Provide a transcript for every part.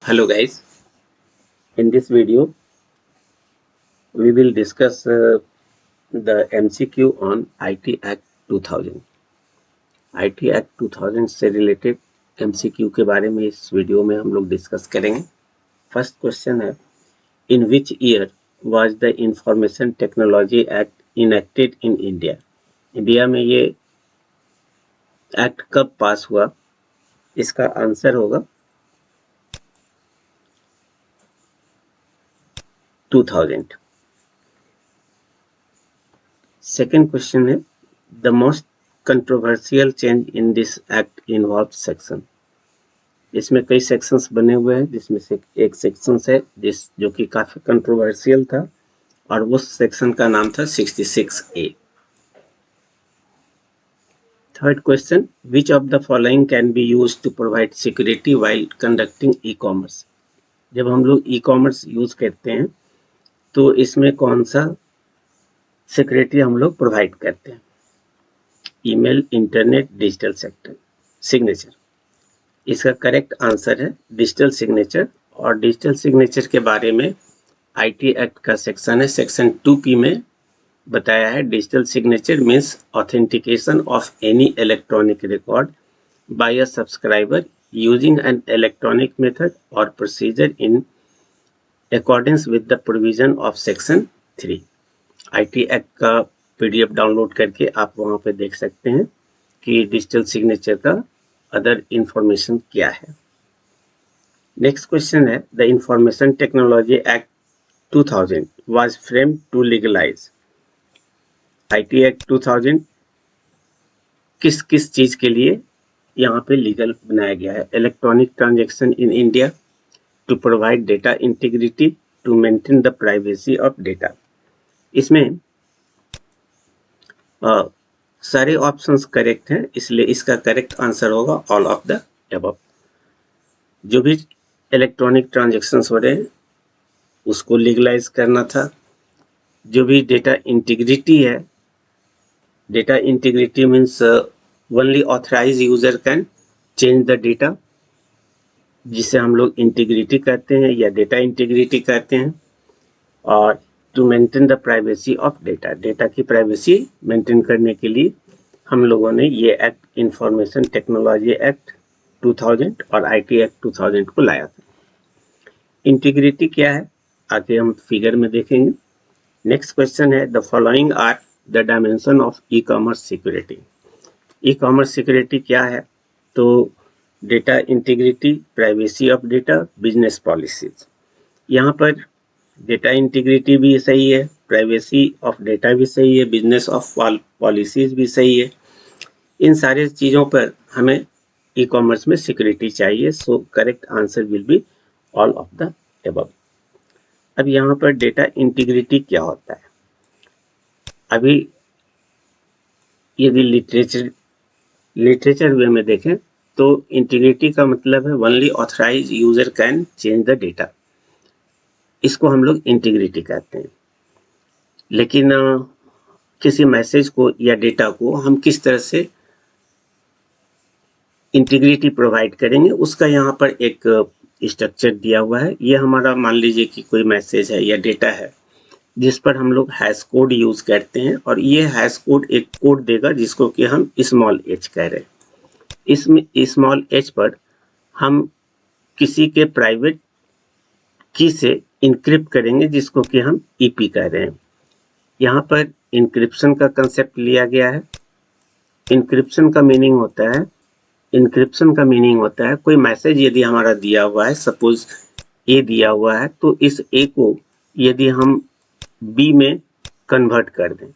Hello guys, in this video we will discuss the MCQ on IT Act 2000. IT Act 2000 से related MCQ के बारे में इस video में हम लोग डिस्कस करेंगे। फर्स्ट क्वेश्चन है, in which year was the information technology act enacted in India? India में ये एक्ट कब पास हुआ? इसका आंसर होगा 2000. Second question है, the most controversial change in this act involves section. इसमें कई सेक्शंस बने हुए हैं, जिसमें से एक सेक्शन है जो कि काफी कंट्रोवर्शियल था और उस सेक्शन का नाम था 66A. Third question, which of the following can be used to provide security while conducting e-commerce? जब हम लोग e-commerce यूज करते हैं तो इसमें कौन सा सिक्योरिटी हम लोग प्रोवाइड करते हैं? Email, internet, digital sector signature. इसका करेक्ट आंसर है डिजिटल सिग्नेचर. और डिजिटल सिग्नेचर के बारे में आईटी एक्ट का सेक्शन है, सेक्शन 2P में बताया है. Digital signature means authentication of any electronic record by a subscriber using an electronic method और procedure in accordance with the provision of section 3. IT act का पीडीएफ डाउनलोड करके आप वहां पे देख सकते हैं कि डिजिटल सिग्नेचर का अदर इंफॉर्मेशन क्या है. नेक्स्ट क्वेश्चन है, the information technology act 2000 was framed to legalise. IT act 2000 किस किस चीज के लिए यहाँ पे लीगल बनाया गया है? Electronic transaction in India, to provide data integrity, to maintain the privacy of data. इसमें सारे ऑप्शंस करेक्ट हैं, इसलिए इसका करेक्ट आंसर होगा ऑल ऑफ द अबव. जो भी इलेक्ट्रॉनिक ट्रांजैक्शंस हो रहे हैं उसको लीगलाइज करना था. जो भी डेटा इंटीग्रिटी है, data integrity means only authorise user can change the data, जिसे हम लोग इंटीग्रिटी कहते हैं या डेटा इंटीग्रिटी कहते हैं. और to maintain the privacy of data, data की प्राइवेसी मेंटेन करने के लिए हम लोगों ने ये एक्ट, इंफॉर्मेशन टेक्नोलॉजी एक्ट 2000 और आईटी एक्ट 2000 को लाया था. इंटीग्रिटी क्या है आगे हम फिगर में देखेंगे. नेक्स्ट क्वेश्चन है, the following are the dimension of e commerce security. E commerce security क्या है? तो data integrity, privacy of data, business policies. यहाँ पर डेटा इंटीग्रिटी भी सही है, प्राइवेसी ऑफ डेटा भी सही है, बिजनेस ऑफ पॉलिसीज भी सही है. इन सारे चीज़ों पर हमें ई कॉमर्स में सिक्योरिटी चाहिए. So correct answer will be all of the above. अब यहाँ पर डेटा इंटीग्रिटी क्या होता है? अभी यदि लिटरेचर वे में देखें तो इंटीग्रिटी का मतलब है only authorise user can change the data. इसको हम लोग इंटीग्रिटी कहते हैं. लेकिन किसी मैसेज को या डेटा को हम किस तरह से इंटीग्रिटी प्रोवाइड करेंगे उसका यहाँ पर एक स्ट्रक्चर दिया हुआ है. ये हमारा मान लीजिए कि कोई मैसेज है या डेटा है जिस पर हम लोग हैश कोड यूज करते हैं और ये हैश कोड एक कोड देगा जिसको कि हम स्मॉल h कह रहे हैं. इसमें स्मॉल h पर हम किसी के प्राइवेट की से इनक्रिप्ट करेंगे जिसको कि हम ईपी कह रहे हैं. यहाँ पर इंक्रिप्शन का कंसेप्ट लिया गया है. इंक्रिप्शन का मीनिंग होता है कोई मैसेज यदि हमारा दिया हुआ है, सपोज ए दिया हुआ है, तो इस ए को यदि हम बी में कन्वर्ट कर दें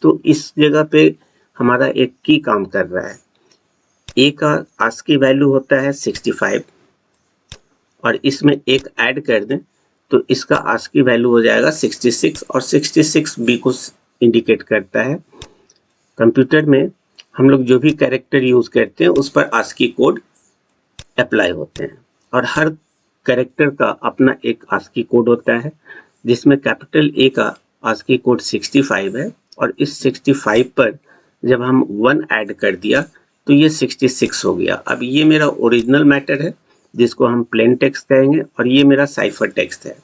तो इस जगह पे हमारा एक की काम कर रहा है. ए का आस्की वैल्यू होता है 65 और इसमें एक ऐड कर दें तो इसका आस्की वैल्यू हो जाएगा 66 और 66 बी को इंडिकेट करता है. कंप्यूटर में हम लोग जो भी कैरेक्टर यूज करते हैं उस पर आस्की कोड अप्लाई होते हैं और हर कैरेक्टर का अपना एक आस्की कोड होता है जिसमें कैपिटल ए का आस्की कोड 65 है और इस 65 पर जब हम 1 ऐड कर दिया तो ये 66 हो गया. अब ये मेरा ओरिजिनल मैटर है जिसको हम प्लेन टेक्स्ट कहेंगे, और ये मेरा साइफर टेक्स्ट है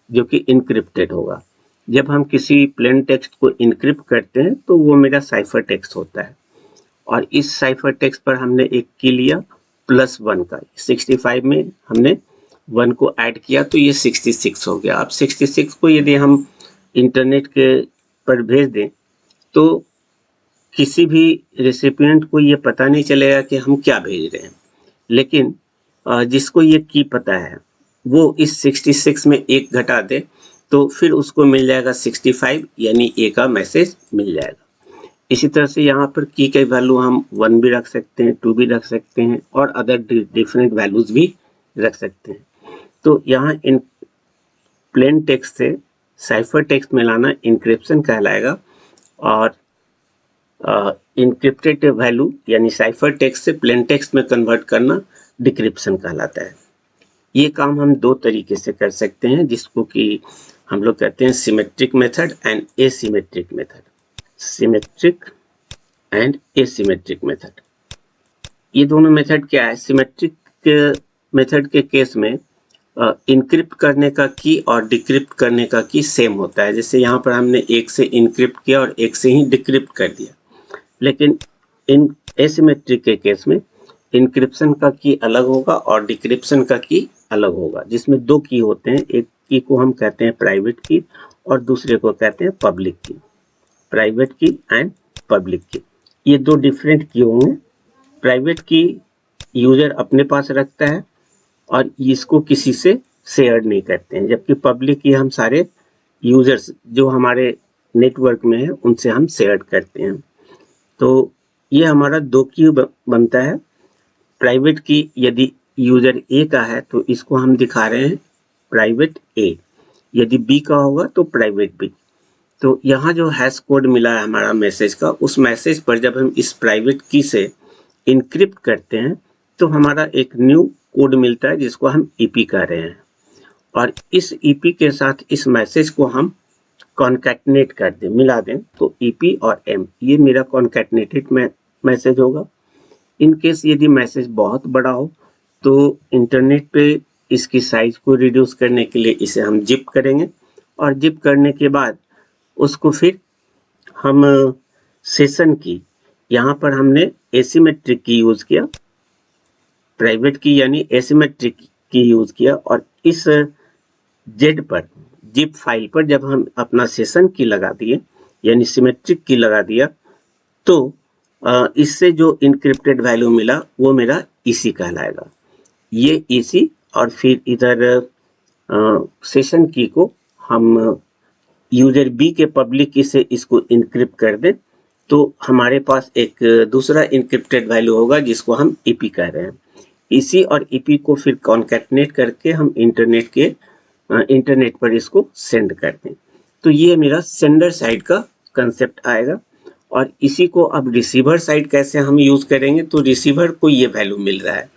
जो कि इनक्रिप्टेड होगा। जब हम किसी प्लेन टेक्स्ट को इनक्रिप्ट करते हैं तो वो मेरा साइफर टेक्स्ट होता है, और इस साइफर टेक्स्ट पर हमने एक की लिया +1 का। 65 में हमने 1 को ऐड किया तो ये 66 हो गया। अब 66 को यदि हम इंटरनेट के पर भेज दें तो किसी भी रेसिपिएंट को ये पता नहीं चलेगा कि हम क्या भेज रहे हैं, लेकिन जिसको ये की पता है वो इस 66 में 1 घटा दे तो फिर उसको मिल जाएगा 65, यानी ए का मैसेज मिल जाएगा। इसी तरह से यहाँ पर की के वैल्यू हम 1 भी रख सकते हैं, 2 भी रख सकते हैं, और अदर डिफरेंट वैल्यूज भी रख सकते हैं। तो यहाँ इन प्लेन टेक्स्ट से साइफर टेक्स्ट में लाना इंक्रिप्शन कहलाएगा, और इनक्रिप्टेड वैल्यू यानी साइफर टेक्स्ट से प्लेन टेक्स्ट में कन्वर्ट करना डिक्रिप्शन कहलाता है। ये काम हम 2 तरीके से कर सकते हैं, जिसको कि हम लोग कहते हैं symmetric method and asymmetric method. Symmetric and asymmetric method, ये दोनों मेथड क्या है? सिमेट्रिक मेथड के केस में इनक्रिप्ट करने का की और डिक्रिप्ट करने का की सेम होता है। जैसे यहाँ पर हमने 1 से इनक्रिप्ट किया और 1 से ही डिक्रिप्ट कर दिया, लेकिन इन एसिमेट्रिक के केस में इनक्रिप्शन का की अलग होगा और डिक्रिप्शन का की अलग होगा, जिसमें 2 की होते हैं। एक की को हम कहते हैं प्राइवेट की और दूसरे को कहते हैं पब्लिक की। प्राइवेट की एंड पब्लिक की, ये 2 डिफरेंट की होंगे। प्राइवेट की यूजर अपने पास रखता है और इसको किसी से शेयर नहीं करते हैं, जबकि पब्लिक की हम सारे यूजर्स जो हमारे नेटवर्क में है उनसे हम शेयर करते हैं। तो ये हमारा 2 की बनता है। प्राइवेट की यदि यूजर ए का है तो इसको हम दिखा रहे हैं प्राइवेट ए, यदि बी का होगा तो प्राइवेट बी। तो यहाँ जो हैश कोड मिला है हमारा मैसेज का, उस मैसेज पर जब हम इस प्राइवेट की से इनक्रिप्ट करते हैं तो हमारा एक न्यू कोड मिलता है जिसको हम ईपी कह रहे हैं, और इस ईपी के साथ इस मैसेज को हम कॉन्कैटनेट कर दें, मिला दें, तो ईपी और एम ये मेरा कॉन्कैटनेटेड मैसेज होगा। इन केस यदि मैसेज बहुत बड़ा हो तो इंटरनेट पे इसकी साइज को रिड्यूस करने के लिए इसे हम जिप करेंगे, और जिप करने के बाद उसको फिर हम सेशन की, यहाँ पर हमने एसिमेट्रिक की यूज किया, प्राइवेट की यानी एसिमेट्रिक की यूज किया, और इस जेड पर जिप फाइल पर जब हम अपना सेशन की लगा दिए यानी सिमेट्रिक की लगा दिया तो इससे जो इनक्रिप्टेड वैल्यू मिला वो मेरा ईसी कहलाएगा। ये ईसी, और फिर इधर सेशन की को हम यूजर बी के पब्लिक की से इसको इनक्रिप्ट कर दें तो हमारे पास एक दूसरा इनक्रिप्टेड वैल्यू होगा जिसको हम ईपी कह रहे हैं। ईसी और ईपी को फिर कॉन्कैटनेट करके हम इंटरनेट पर इसको सेंड कर दें। तो ये मेरा सेंडर साइड का कंसेप्ट आएगा, और इसी को अब रिसीवर साइड कैसे हम यूज करेंगे, तो रिसीवर को ये वैल्यू मिल रहा है।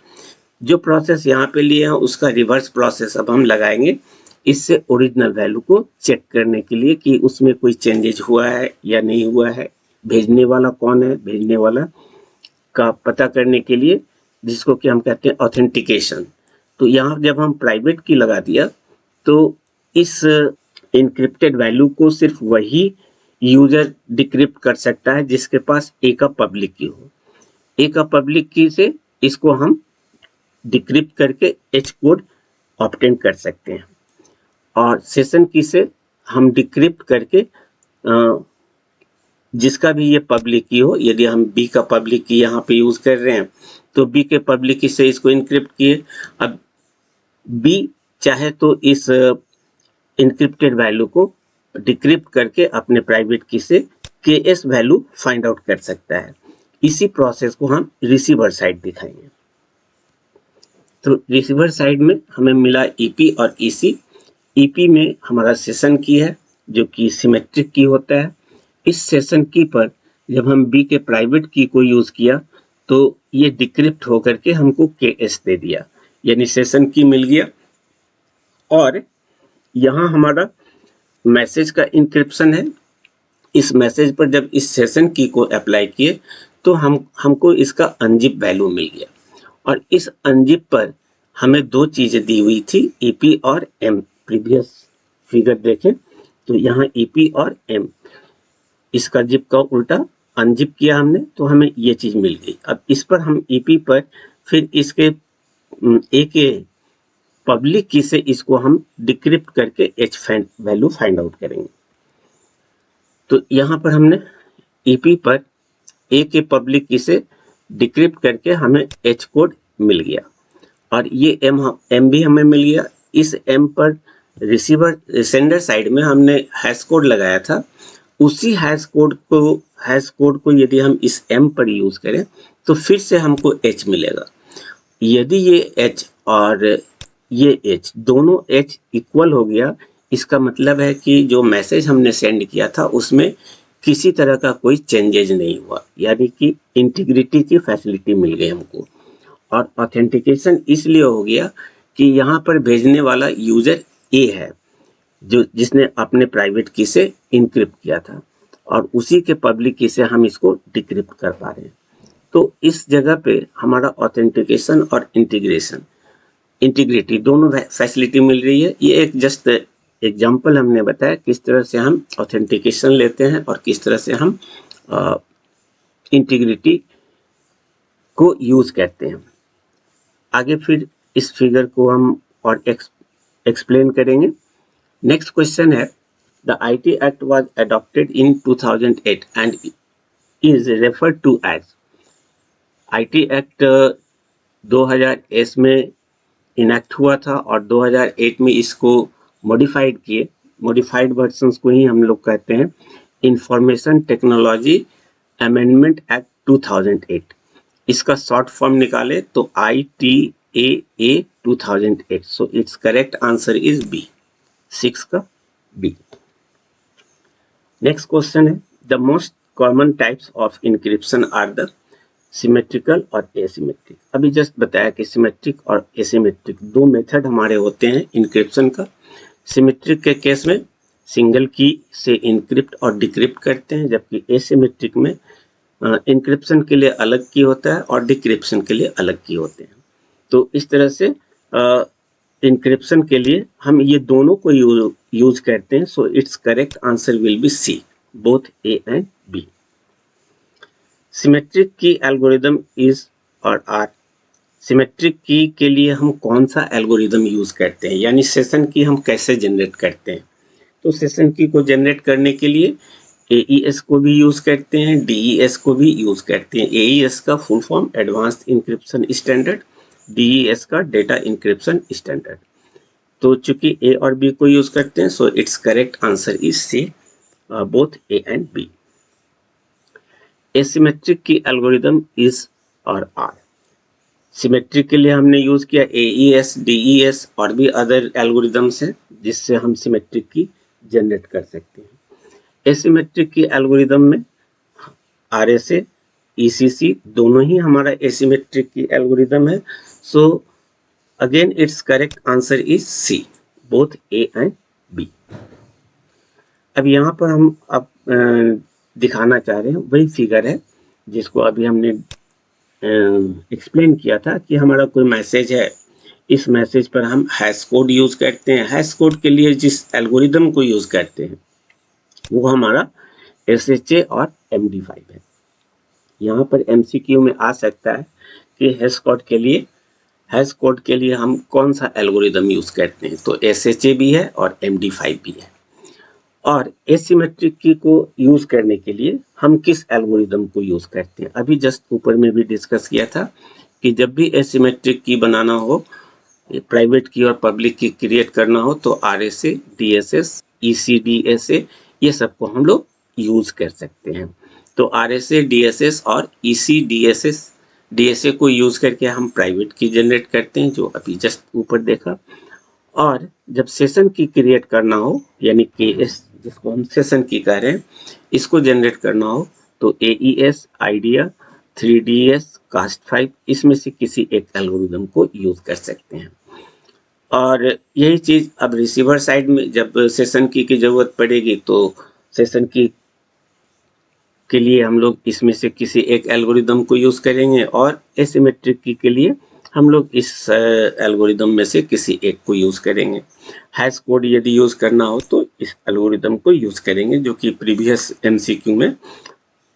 जो प्रोसेस यहाँ पे लिए हैं उसका रिवर्स प्रोसेस अब हम लगाएंगे, इससे ओरिजिनल वैल्यू को चेक करने के लिए कि उसमें कोई चेंजेज हुआ है या नहीं हुआ है, भेजने वाला कौन है, भेजने वाला का पता करने के लिए, जिसको कि हम कहते हैं ऑथेंटिकेशन। तो यहाँ जब हम प्राइवेट की लगा दिया तो इस इनक्रिप्टेड वैल्यू को सिर्फ वही यूजर डिक्रिप्ट कर सकता है जिसके पास ए का पब्लिक की हो। ए का पब्लिक की से इसको हम डिक्रिप्ट करके एच कोड ऑब्टेन कर सकते हैं, और सेशन की से हम डिक्रिप्ट करके जिसका भी ये पब्लिक की हो, यदि हम बी का पब्लिक की यहाँ पे यूज कर रहे हैं तो बी के पब्लिक की से इसको इनक्रिप्ट किए। अब बी चाहे तो इस इनक्रिप्टेड वैल्यू को डिक्रिप्ट करके अपने प्राइवेट की से केएस वैल्यू फाइंड आउट कर सकता है। इसी प्रोसेस को हम रिसीवर साइड दिखाएंगे। तो रिसीवर साइड में हमें मिला ईपी और ईसी। ईपी में हमारा सेशन की है जो कि सिमेट्रिक की होता है। इस सेशन की पर जब हम बी के प्राइवेट की को यूज किया तो ये डिक्रिप्ट होकर के हमको केएस दे दिया, यानी सेशन की मिल गया। और यहाँ हमारा मैसेज का इंक्रिप्शन है। इस मैसेज पर जब इस सेशन की को अप्लाई किए तो हमको इसका अनजिप वैल्यू मिल गया, और इस अनजिप पर हमें दो चीजें दी हुई थी, ईपी और एम। प्रीवियस फिगर देखें तो यहाँ ईपी और एम, इसका जिप का उल्टा अनजिप किया हमने तो हमें ये चीज मिल गई। अब इस पर हम ईपी पर फिर इसके ए के पब्लिक की से इसको हम डिक्रिप्ट करके एच वैल्यू फाइंड आउट करेंगे। तो यहाँ पर हमने ईपी पर ए के पब्लिक की से डिक्रिप्ट करके हमें एच कोड मिल गया और ये एम भी हमें मिल गया। इस एम पर रिसीवर सेंडर साइड में हमने हैश कोड लगाया था, उसी हैश कोड को यदि हम इस एम पर यूज करें तो फिर से हमको एच मिलेगा। यदि ये एच और ये एच दोनों एच इक्वल हो गया, इसका मतलब है कि जो मैसेज हमने सेंड किया था उसमें किसी तरह का कोई चेंजेज नहीं हुआ, यानी कि इंटीग्रिटी की फैसिलिटी मिल गई हमको। और ऑथेंटिकेशन इसलिए हो गया कि यहाँ पर भेजने वाला यूजर ए है, जो जिसने अपने प्राइवेट की से इनक्रिप्ट किया था और उसी के पब्लिक की से हम इसको डिक्रिप्ट कर पा रहे हैं। तो इस जगह पे हमारा ऑथेंटिकेशन और इंटीग्रिटी दोनों फैसिलिटी मिल रही है। ये एक जस्ट एग्जाम्पल हमने बताया किस तरह से हम ऑथेंटिकेशन लेते हैं और किस तरह से हम इंटीग्रिटी को यूज करते हैं। आगे फिर इस फिगर को हम और एक्सप्लेन करेंगे। नेक्स्ट क्वेश्चन है, the IT act was adopted in 2008 and is referred to as. IT act 2000 में इनैक्ट हुआ था और 2008 में इसको मॉडिफाइड किए। मॉडिफाइड वर्जन्स को ही हम लोग कहते हैं इंफॉर्मेशन टेक्नोलॉजी अमेंडमेंट एक्ट 2008। इसका शॉर्ट फॉर्म निकाले तो ITAA 2008। So it's correct answer is B, 6 का बी। नेक्स्ट क्वेश्चन है, the most common types of encryption are the symmetrical और एसिमेट्रिक। अभी जस्ट बताया कि सिमेट्रिक और एसिमेट्रिक दो मेथड हमारे होते हैं इंक्रिप्शन का। सिमेट्रिक के केस में सिंगल की से इंक्रिप्ट और डिक्रिप्ट करते हैं, जबकि एसिमेट्रिक में इंक्रिप्शन के लिए अलग की होता है और डिक्रिप्शन के लिए अलग की होते हैं। तो इस तरह से इंक्रिप्शन के लिए हम ये दोनों को यूज करते हैं। So it's correct answer will be C, both A and B. Symmetric की एल्गोरिदम इज और आर। सिमेट्रिक की के लिए हम कौन सा एल्गोरिदम यूज करते हैं, यानी सेशन की हम कैसे जनरेट करते हैं। तो सेशन की को जनरेट करने के लिए AES को भी यूज करते हैं, DES को भी यूज करते हैं। AES का full form advanced encryption standard, DES का डेटा इंक्रिप्शन स्टैंडर्ड। तो चूंकि ए और बी को यूज करते हैं, so it's correct answer is C, both A and B. Asymmetric की एल्गोरिदम इज और आर। सिमेट्रिक के लिए हमने यूज किया AES, DES और भी अदर एल्गोरिदम्स हैं जिससे हम सिमेट्रिक की जनरेट कर सकते हैं। एसिमेट्रिक की एल्गोरिदम में RSA, ECC दोनों ही हमारा एसिमेट्रिक की एल्गोरिदम है। So again it's correct answer is C, both A and B. अब यहाँ पर हम दिखाना चाह रहे हैं वही फिगर है जिसको अभी हमने एक्सप्लेन किया था कि हमारा कोई मैसेज है, इस मैसेज पर हम हैश कोड यूज करते हैं। हैश कोड के लिए जिस एल्गोरिदम को यूज करते हैं वो हमारा SHA और MD5 है। यहाँ पर MCQ में आ सकता है कि हैश कोड के लिए हम कौन सा एल्गोरिदम यूज करते हैं। तो SHA भी है और MD5 भी है। और एसिमेट्रिक की को यूज करने के लिए हम किस एल्गोरिदम को यूज करते हैं। अभी जस्ट ऊपर में भी डिस्कस किया था कि जब भी एसिमेट्रिक की बनाना हो, प्राइवेट की और पब्लिक की क्रिएट करना हो, तो RSA, DSS, ECDSA ये सबको हम लोग यूज कर सकते हैं। तो RSA, DSS और ECDSA को यूज करके हम प्राइवेट की जनरेट करते हैं, जो अभी जस्ट ऊपर देखा। और जब सेशन की क्रिएट करना हो, यानी KS जिसको हम सेशन की कह रहे हैं, इसको जनरेट करना हो तो AES, आइडिया, 3DS, Cast5 इसमें से किसी एक एल्गोरिदम को यूज कर सकते हैं। और यही चीज अब रिसीवर साइड में जब सेशन की जरूरत पड़ेगी तो सेशन की के लिए हम लोग इसमें से किसी एक एल्गोरिदम को यूज करेंगे और एसिमेट्रिक की के लिए हम लोग इस एल्गोरिदम में से किसी एक को यूज करेंगे। हैश कोड यदि यूज करना हो तो इस एल्गोरिदम को यूज करेंगे, जो कि प्रीवियस एमसीक्यू में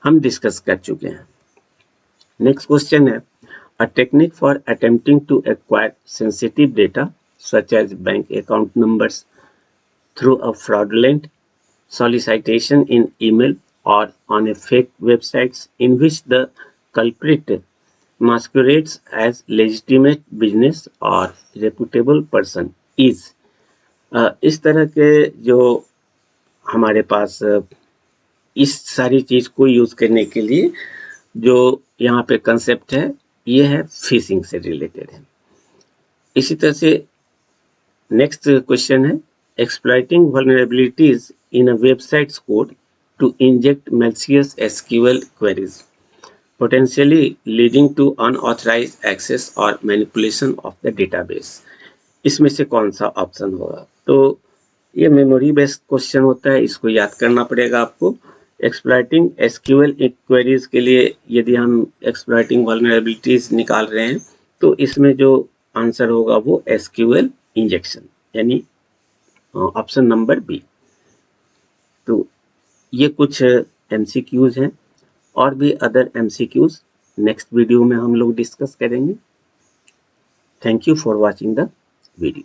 हम डिस्कस कर चुके हैं। नेक्स्ट क्वेश्चन है, a technique for attempting to acquire sensitive data such as bank account numbers through a fraudulent solicitation in email or on a fake websites in which the culprit masquerades as legitimate business or reputable person is। इस तरह के जो हमारे पास इस सारी चीज को use करने के लिए जो यहाँ पे कंसेप्ट है, ये है फिशिंग से रिलेटेड है। इसी तरह से नेक्स्ट क्वेश्चन है, exploiting vulnerabilities in a website's code to inject malicious SQL queries potentially leading to unauthorized access or manipulation of the database। इसमें से कौन सा ऑप्शन होगा? तो ये मेमोरी बेस्ड क्वेश्चन होता है, इसको याद करना पड़ेगा आपको। एक्सप्लॉइटिंग एसक्यूएल क्वेरीज के लिए यदि हम एक्सप्लॉइटिंग वल्नरेबिलिटीज निकाल रहे हैं तो इसमें जो आंसर होगा वो एसक्यूएल इंजेक्शन, यानी ऑप्शन नंबर बी। तो ये कुछ एमसीक्यूज हैं, और भी अदर एमसीक्यूज नेक्स्ट वीडियो में हम लोग डिस्कस करेंगे। Thank you for watching the video.